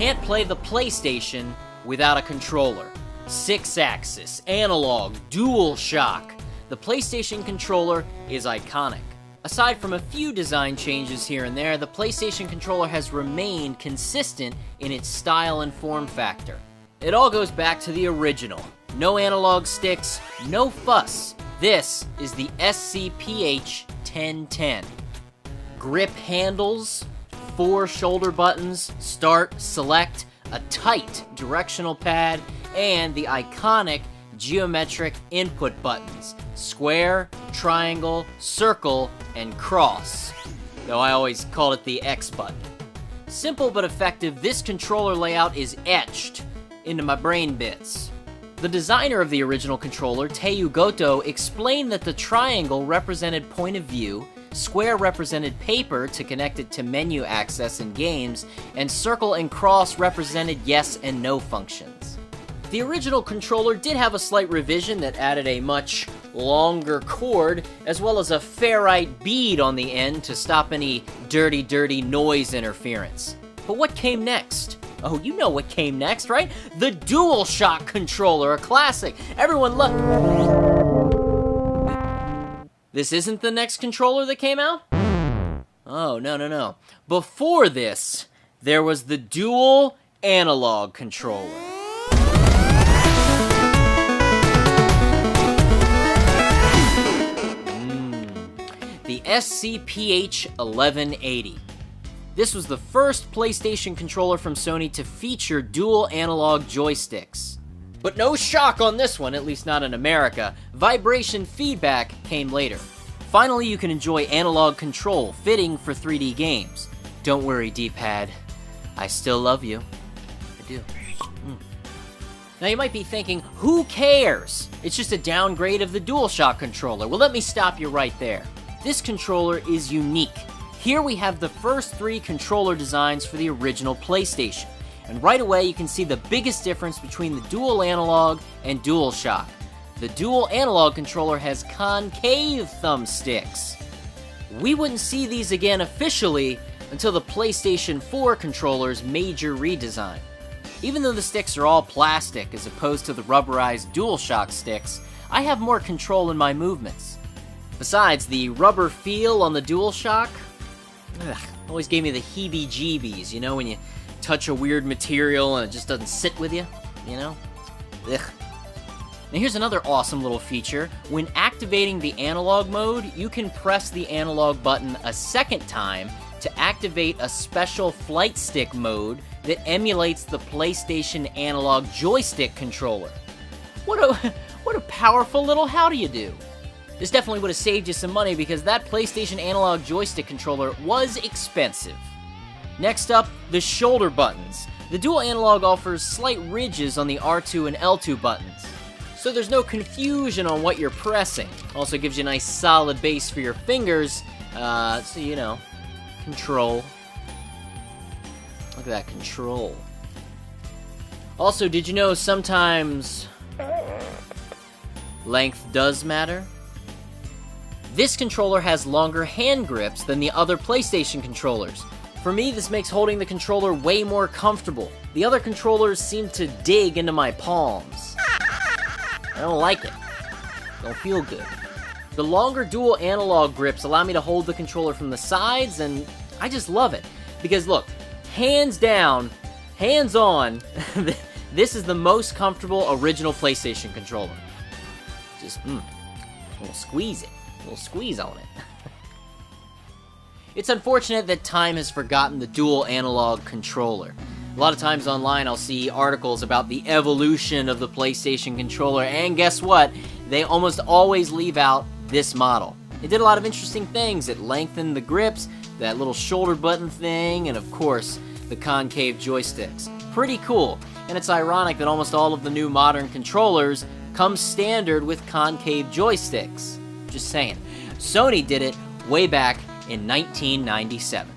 can't play the PlayStation without a controller. 6-axis, analog, DualShock. The PlayStation controller is iconic. Aside from a few design changes here and there, the PlayStation controller has remained consistent in its style and form factor. It all goes back to the original. No analog sticks, no fuss. This is the SCPH-1010. Grip handles, 4 shoulder buttons, start, select, a tight directional pad, and the iconic geometric input buttons, square, triangle, circle, and cross. Though I always call it the X button. Simple but effective, this controller layout is etched into my brain bits. The designer of the original controller, Teyu Goto, explained that the triangle represented point of view, square represented paper to connect it to menu access in games, and circle and cross represented yes and no functions. The original controller did have a slight revision that added a much longer cord, as well as a ferrite bead on the end to stop any dirty noise interference. But what came next? Oh, you know what came next, right? The DualShock controller, a classic. Everyone look. This isn't the next controller that came out? Oh, no. Before this, there was the dual analog controller. The SCPH-1180. This was the first PlayStation controller from Sony to feature dual analog joysticks. But no shock on this one, at least not in America. Vibration feedback came later. Finally, you can enjoy analog control, fitting for 3D games. Don't worry, D-pad. I still love you. I do. Now you might be thinking, who cares? It's just a downgrade of the DualShock controller. Well, let me stop you right there. This controller is unique. Here we have the first 3 controller designs for the original PlayStation. And right away you can see the biggest difference between the dual analog and DualShock. The dual analog controller has concave thumbsticks. We wouldn't see these again officially until the PlayStation 4 controller's major redesign. Even though the sticks are all plastic as opposed to the rubberized DualShock sticks, I have more control in my movements. Besides, the rubber feel on the DualShock always gave me the heebie-jeebies, you know, when you touch a weird material and it just doesn't sit with you, you know? Ugh. Now here's another awesome little feature. When activating the analog mode, you can press the analog button a second time to activate a special flight stick mode that emulates the PlayStation analog joystick controller. What a powerful little how-do-you-do. This definitely would have saved you some money because that PlayStation analog joystick controller was expensive. Next up, the shoulder buttons. The dual analog offers slight ridges on the R2 and L2 buttons, so there's no confusion on what you're pressing. Also gives you a nice solid base for your fingers, so you know, control. Look at that control. Also, did you know sometimes length does matter? This controller has longer hand grips than the other PlayStation controllers. For me, this makes holding the controller way more comfortable. The other controllers seem to dig into my palms. I don't like it. Don't feel good. The longer dual analog grips allow me to hold the controller from the sides, and I just love it. Because look, hands down, hands on, this is the most comfortable original PlayStation controller. Just, we'll squeeze it. We'll squeeze on it. It's unfortunate that time has forgotten the dual analog controller. A lot of times online I'll see articles about the evolution of the PlayStation controller, and guess what? They almost always leave out this model. It did a lot of interesting things. It lengthened the grips, that little shoulder button thing, and of course, the concave joysticks. Pretty cool. And it's ironic that almost all of the new modern controllers come standard with concave joysticks. Just saying. Sony did it way back in 1997.